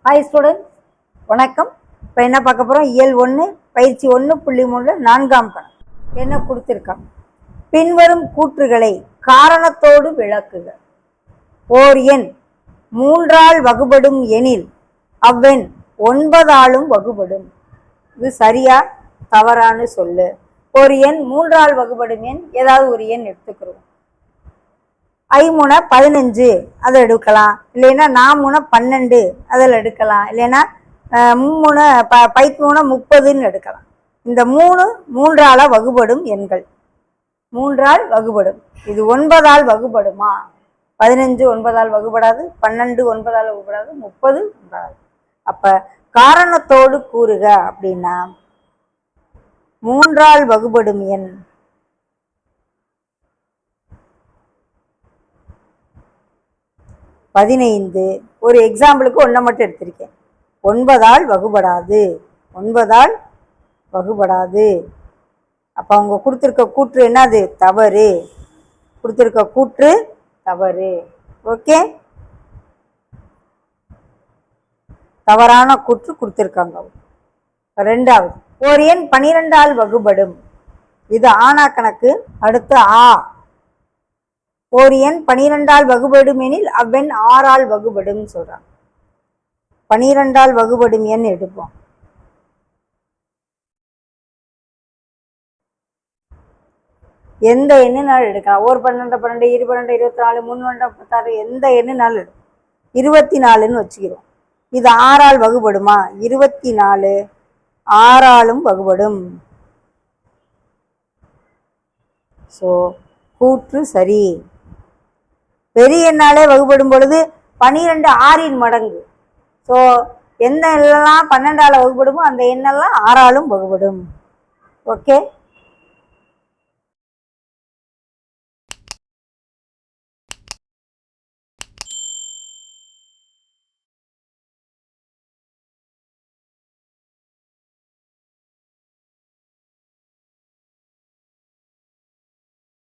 Hi students, வணக்கம். இப்போ என்ன பார்க்க போகிறோம்? இயல் 1 பயிற்சி 1.3 4ஆம் கணக்கு என்ன கொடுத்துருக்கான்? பின்வரும் கூற்றுகளை காரணத்தோடு விளக்குக. ஓர் எண் 3ஆல் வகுபடும் எனில் அவ்வெண் 9ஆலும் வகுபடும். இது சரியா தவறான்னு சொல்லு. ஒரு எண் 3ஆல் வகுபடும் எண் ஏதாவது ஒரு எண் எடுத்துக்கிறோம். ஐ3 15 அதை எடுக்கலாம், இல்லைன்னா 4 12 அதில் எடுக்கலாம், இல்லைன்னா 3 30ன்னு எடுக்கலாம். இந்த 3ஆல் வகுபடும் எண்கள் 3ஆல் வகுபடும். இது 9ஆல் வகுபடுமா? 15 9ஆல் வகுபடாது, 12 9ஆல் வகுபடாது, 30 9ஆல். அப்ப காரணத்தோடு கூறுக அப்படின்னா 3ஆல் வகுபடும் எண் 15. ஒரு எக்ஸாம்பிளுக்கு ஒன்றை மட்டும் எடுத்திருக்கேன். 9ஆல் வகுபடாது, 9ஆல் வகுபடாது. அப்போ அவங்க கொடுத்துருக்க கூற்று என்னது? தவறு. கொடுத்துருக்க கூற்று தவறு. ஓகே, தவறான கூற்று கொடுத்துருக்காங்க. 2வது, ஒரு எண் 12ஆல் வகுபடும். இது ஆனா கணக்கு. அடுத்து ஆ. ஒரு எண் 12ஆல் வகுபடும் எனில் அவ்வெண் 6ஆல் வகுபடும் சொல்றான். 12ஆல் வகுபடும் எண் எடுப்போம். எந்த எண்ணுனாலும் எடுக்கலாம். 1 12 12 2 12 24 3 36 எந்த எண்ணுனாலும் எடுக்கும். 24ன்னு வச்சுக்கிறோம். இது 6ஆல் வகுபடுமா? 24 6ஆலும் வகுபடும். ஸோ கூற்று சரி. பெரிய எண்ணாலே வகுபடும் பொழுது 12 6இன் மடங்கு. ஸோ எந்த எண்ணெல்லாம் 12ஆல் வகுபடுமோ அந்த எண்ணெல்லாம் 6ஆலும் வகுபடும். ஓகே.